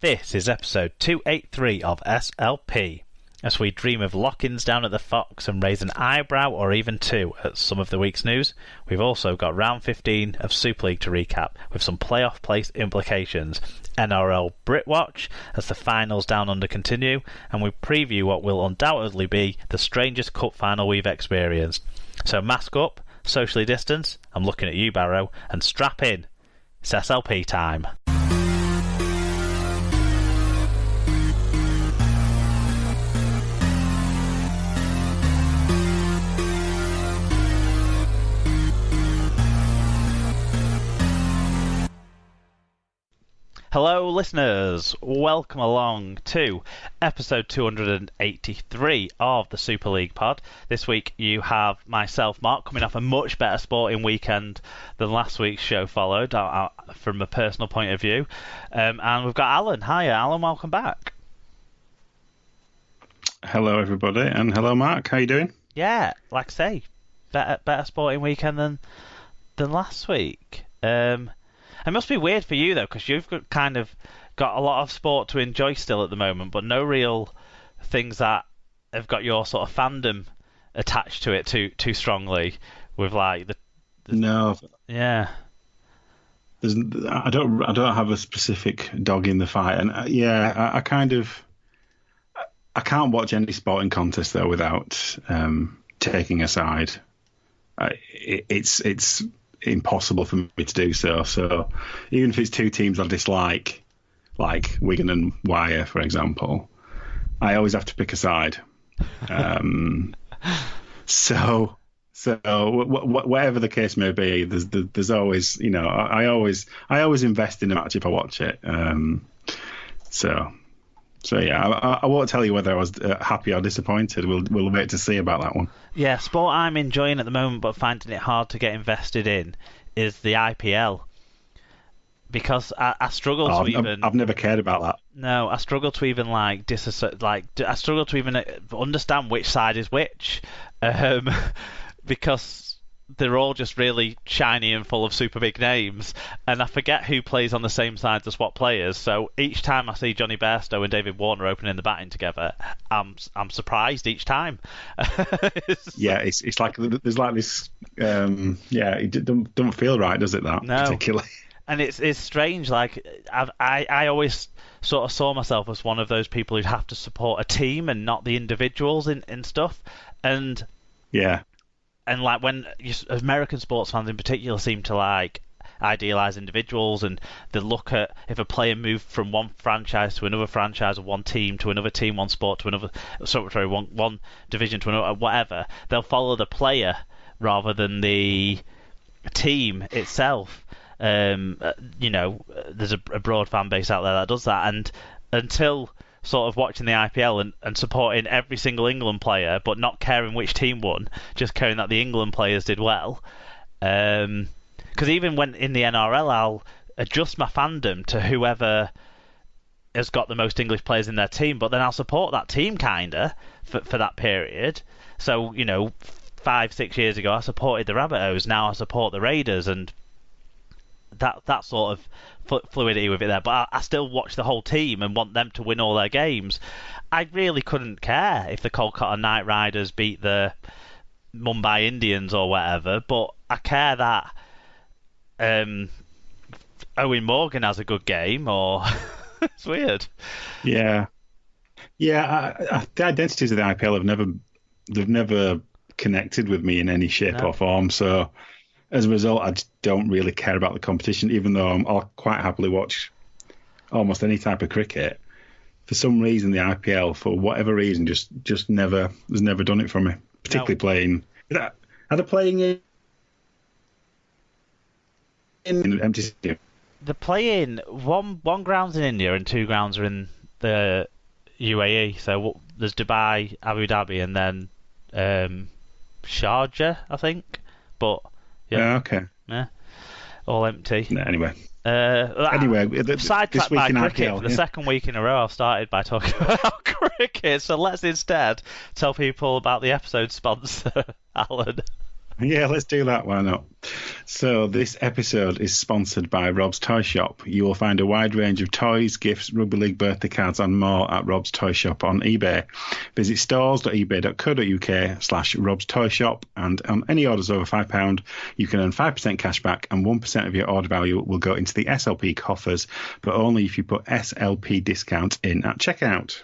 This is episode 283 of SLP, as we dream of lock-ins down at the Fox and raise an eyebrow or even two at some of the week's news. We've also got round 15 of Super League to recap, with some playoff place implications, NRL Brit Watch as the finals down under continue, and we preview what will undoubtedly be the strangest cup final we've experienced. So mask up, socially distance, I'm looking at you, Barrow, and strap in. It's SLP time. Hello listeners, welcome along to episode 283 of the Super League pod. This week you have myself, Mark, coming off a much better sporting weekend than last week's show followed, from a personal point of view. And we've got Alan. Hiya Alan, welcome back. Hello everybody, and hello Mark, how you doing? Yeah, like I say, better sporting weekend than last week. It must be weird for you, though, because you've kind of got a lot of sport to enjoy still at the moment, but no real things that have got your sort of fandom attached to it too strongly. With like no, yeah, I don't have a specific dog in the fight, and I can't watch any sporting contest though without taking a side. It's impossible for me to do so. So even if it's two teams I dislike, like Wigan and Wire, for example, I always have to pick a side. So whatever the case may be, there's always, you know, I always invest in a match if I watch it. So yeah, I won't tell you whether I was happy or disappointed. We'll wait to see about that one. Yeah, sport I'm enjoying at the moment but finding it hard to get invested in is the IPL. Because I struggle to even... I've never cared about that. No, I struggle to even I struggle to even understand which side is which. Because they're all just really shiny and full of super big names, and I forget who plays on the same side to swap players. So each time I see Johnny Bairstow and David Warner opening the batting together, I'm surprised each time. It's like there's like this. It don't feel right, does it? That no. Particularly. And it's strange. Like I always sort of saw myself as one of those people who'd have to support a team and not the individuals in stuff. And yeah. And like when American sports fans in particular seem to like idealize individuals, and they look at if a player moved from one franchise to another franchise, or one team to another team, one sport to another, one division to another, whatever, they'll follow the player rather than the team itself. You know, there's a broad fan base out there that does that, and until sort of watching the IPL and supporting every single England player, but not caring which team won, just caring that the England players did well. Because even when in the NRL, I'll adjust my fandom to whoever has got the most English players in their team, but then I'll support that team kinda for that period. So, you know, 5-6 years ago I supported the Rabbitohs, now I support the Raiders, and that sort of fluidity with it there, but I still watch the whole team and want them to win all their games. I really couldn't care if the Kolkata Knight Riders beat the Mumbai Indians or whatever, but I care that Owen Morgan has a good game, or it's weird. Yeah. The identities of the IPL they've never connected with me in any shape or form, so as a result, I just don't really care about the competition, even though I'll quite happily watch almost any type of cricket. For some reason, the IPL, for whatever reason, just has never done it for me. Particularly playing. Are they playing in an empty stadium? They're playing one ground's in India and two grounds are in the UAE. So there's Dubai, Abu Dhabi, and then Sharjah, I think. But yeah, okay. Yeah, all empty. No, anyway, sidetracked by cricket IPL, for the second week in a row. I've started by talking about cricket, so let's instead tell people about the episode sponsor, Alan. Yeah, let's do that. Why not? So this episode is sponsored by Rob's Toy Shop. You will find a wide range of toys, gifts, rugby league birthday cards and more at Rob's Toy Shop on eBay. Visit stores.ebay.co.uk/Rob's Toy Shop, and on any orders over £5, you can earn 5% cash back and 1% of your order value will go into the SLP coffers, but only if you put SLP discount in at checkout.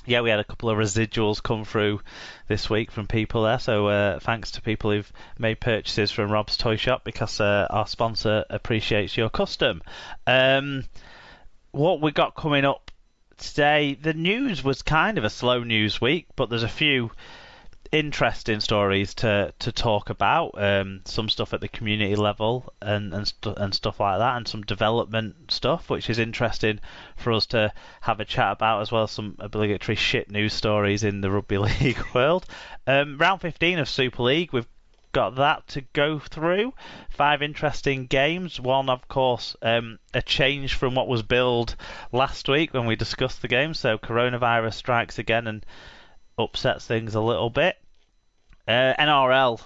Yeah, we had a couple of residuals come through this week from people there, so thanks to people who've made purchases from Rob's Toy Shop, because our sponsor appreciates your custom. What we got coming up today, the news was kind of a slow news week, but there's a few interesting stories to talk about, some stuff at the community level and stuff like that, and some development stuff which is interesting for us to have a chat about, as well as some obligatory shit news stories in the rugby league world. Round 15 of Super League, we've got that to go through. 5 interesting games. One, of course, a change from what was billed last week when we discussed the game, so coronavirus strikes again and upsets things a little bit. NRL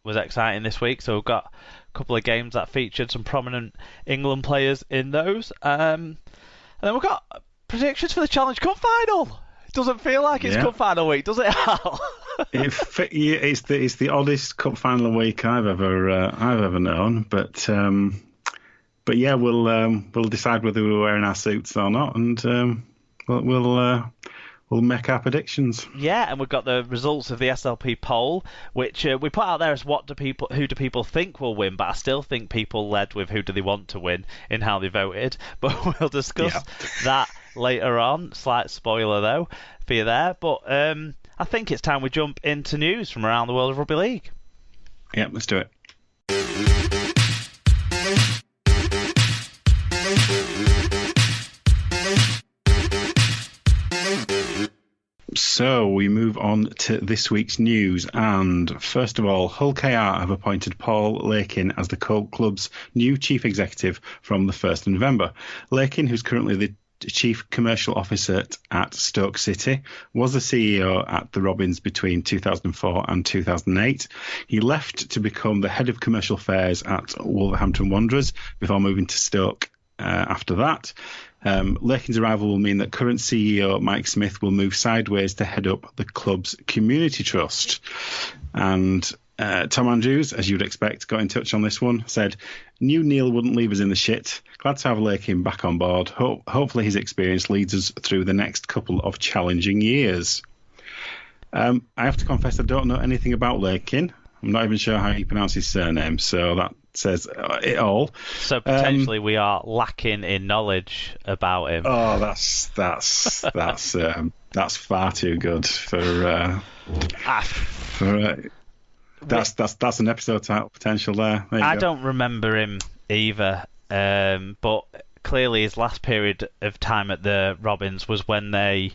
was exciting this week, so we've got a couple of games that featured some prominent England players in those. And then we've got predictions for the Challenge Cup final. It doesn't feel like it's Cup final week, does it, Al? It's the oddest Cup final week I've ever known, but yeah, we'll decide whether we're wearing our suits or not, and we'll make our predictions. Yeah, and we've got the results of the SLP poll, which we put out there as who do people think will win, but I still think people led with who do they want to win in how they voted. But we'll discuss that later on. Slight spoiler though for you there. But I think it's time we jump into news from around the world of rugby league. Yeah, let's do it. So we move on to this week's news, and first of all, Hull KR have appointed Paul Lakin as the club's new chief executive from the 1st of November. Lakin, who's currently the Chief Commercial Officer at Stoke City, was the CEO at the Robins between 2004 and 2008. He left to become the Head of Commercial Affairs at Wolverhampton Wanderers before moving to Stoke after that. Lakin's arrival will mean that current CEO Mike Smith will move sideways to head up the club's community trust. And Tom Andrews, as you'd expect, got in touch on this one, said, "Knew Neil wouldn't leave us in the shit. Glad to have Lakin back on board. Hopefully his experience leads us through the next couple of challenging years." I have to confess I don't know anything about Lakin. I'm not even sure how you pronounce his surname, so that says it all. So potentially we are lacking in knowledge about him. Oh, that's far too good for that's an episode title potential there. I don't remember him either, but clearly his last period of time at the Robins was when they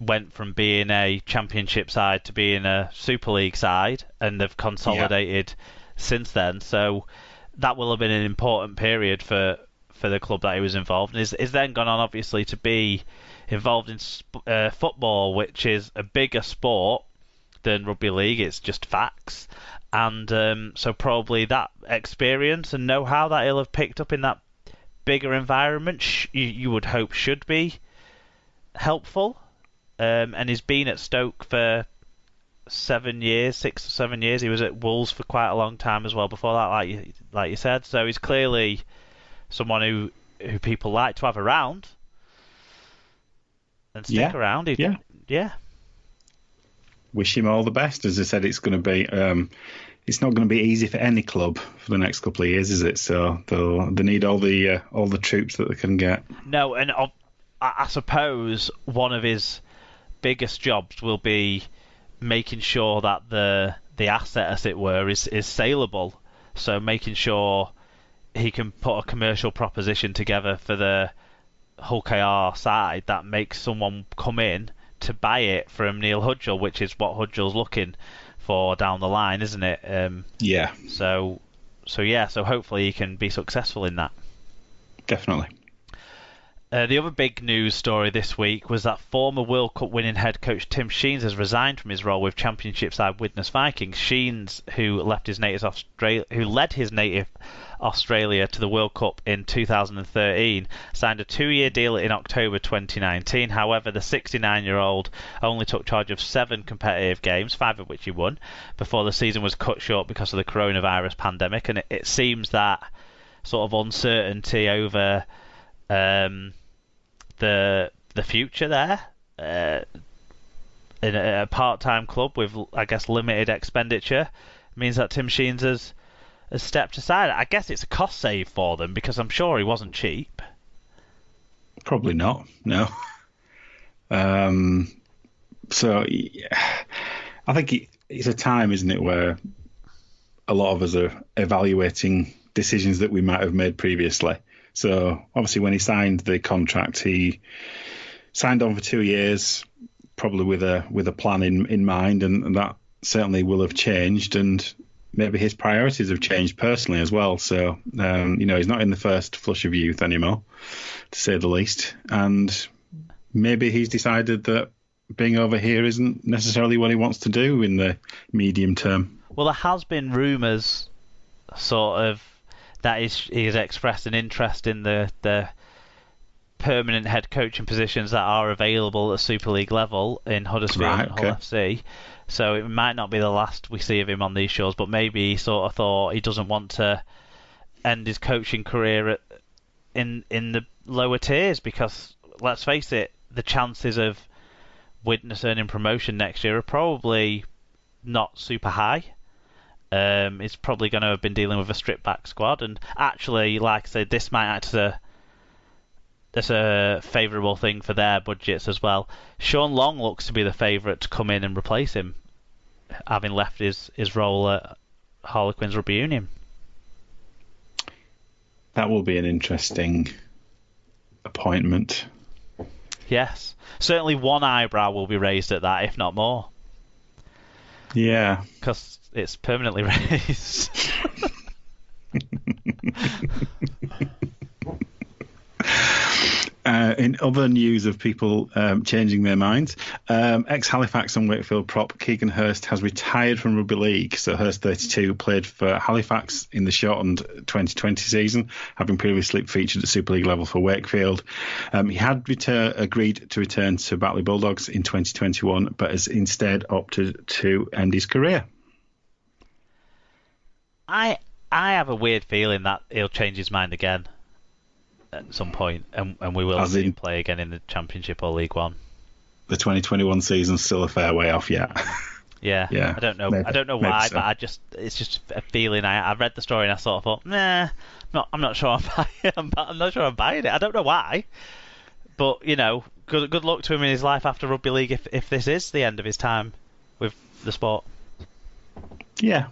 went from being a championship side to being a Super League side, and they've consolidated since then. So that will have been an important period for the club that he was involved in. He's then gone on, obviously, to be involved in football, which is a bigger sport than rugby league. It's just facts. And so probably that experience and know-how that he'll have picked up in that bigger environment, you would hope should be helpful. And he's been at Stoke for 6 or 7 years. He was at Wolves for quite a long time as well before that, like you said. So he's clearly someone who people like to have around and stick around. Yeah. Wish him all the best. As I said, it's going to be it's not going to be easy for any club for the next couple of years, is it? So they need all the troops that they can get. No, and I suppose one of his biggest jobs will be making sure that the asset, as it were, is saleable. So making sure he can put a commercial proposition together for the Hull KR side that makes someone come in to buy it from Neil Hudgell, which is what Hudgell's looking for down the line, isn't it? Yeah. So hopefully he can be successful in that. Definitely. The other big news story this week was that former World Cup winning head coach Tim Sheens has resigned from his role with Championship side Widnes Vikings. Sheens, who led his native Australia to the World Cup in 2013, signed a 2-year deal in October 2019. However, the 69-year-old only took charge of 7 competitive games, 5 of which he won, before the season was cut short because of the coronavirus pandemic. And it seems that sort of uncertainty over the future there in a part-time club with, I guess, limited expenditure means that Tim Sheens has stepped aside. I guess it's a cost save for them because I'm sure he wasn't cheap. Probably not, no. So yeah, I think it's a time, isn't it, where a lot of us are evaluating decisions that we might have made previously. So obviously when he signed the contract, he signed on for 2 years, probably with a plan in mind, and that certainly will have changed, and maybe his priorities have changed personally as well. So he's not in the first flush of youth anymore, to say the least, and maybe he's decided that being over here isn't necessarily what he wants to do in the medium term. Well, there has been rumours sort of that he has expressed an interest in the permanent head coaching positions that are available at Super League level in Huddersfield and Hull FC. So it might not be the last we see of him on these shows, but maybe he sort of thought he doesn't want to end his coaching career in the lower tiers, because let's face it, the chances of Widnes earning promotion next year are probably not super high. He's probably going to have been dealing with a stripped back squad, and actually, like I said, this might act as a favourable thing for their budgets as well. Sean Long looks to be the favourite to come in and replace him, having left his role at Harlequins Rugby Union. That will be an interesting appointment. Yes, certainly one eyebrow will be raised at that, if not more. Yeah, because it's permanently raised. In other news of people changing their minds, ex-Halifax and Wakefield prop Keegan Hurst has retired from rugby league. So Hurst, 32, played for Halifax in the shortened 2020 season, having previously featured at Super League level for Wakefield. He had agreed to return to Batley Bulldogs in 2021, but has instead opted to end his career. I have a weird feeling that he'll change his mind again at some point, and we will see him play again in the Championship or League One. The 2021 season's still a fair way off yet. Yeah. I don't know. I don't know why, so. But it's just a feeling. I read the story and I sort of thought, nah, I'm not sure I'm buying it. I'm not sure I'm buying it. I don't know why, but good luck to him in his life after rugby league if this is the end of his time with the sport. Yeah.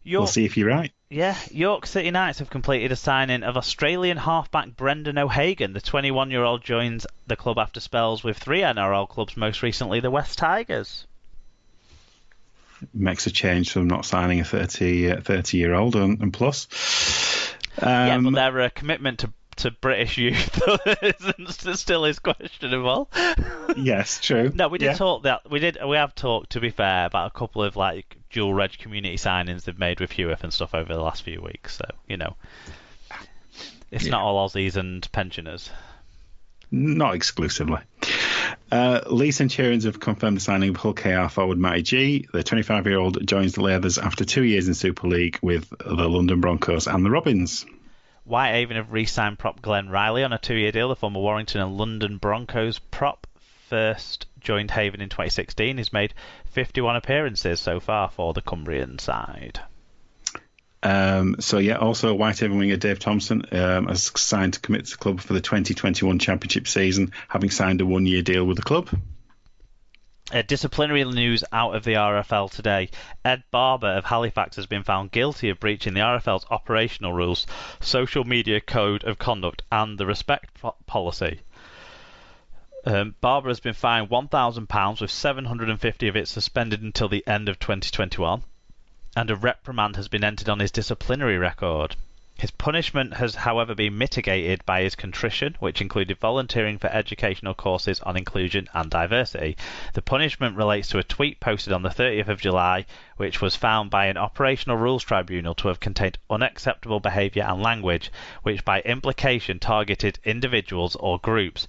We'll see if you're right. Yeah, York City Knights have completed a signing of Australian halfback Brendan O'Hagan. The 21-year-old joins the club after spells with 3 NRL clubs, most recently the West Tigers. Makes a change from not signing a 30-year-old and plus. Yeah, but they're a commitment to British youth still is questionable. Yes, true. No, we have talked, to be fair, about a couple of dual reg community signings they've made with Hewith and stuff over the last few weeks. So it's not all Aussies and pensioners. Not exclusively. Leeds Centurions have confirmed the signing of Hull KR forward Matty G. The 25-year-old joins the Leathers after 2 years in Super League with the London Broncos and the Robins. Whitehaven have re-signed prop Glenn Riley on a 2-year deal. The former Warrington and London Broncos prop first joined Haven in 2016. He's made 51 appearances so far for the Cumbrian side. Also Whitehaven winger Dave Thompson has signed to commit to the club for the 2021 Championship season, having signed a 1-year deal with the club. Disciplinary news out of the RFL today. Ed Barber of Halifax has been found guilty of breaching the RFL's operational rules, social media code of conduct and the respect policy. Barber has been fined £1,000 with 750 of it suspended until the end of 2021, and a reprimand has been entered on his disciplinary record. His punishment has, however, been mitigated by his contrition, which included volunteering for educational courses on inclusion and diversity. The punishment relates to a tweet posted on the 30th of July, which was found by an operational rules tribunal to have contained unacceptable behaviour and language, which by implication targeted individuals or groups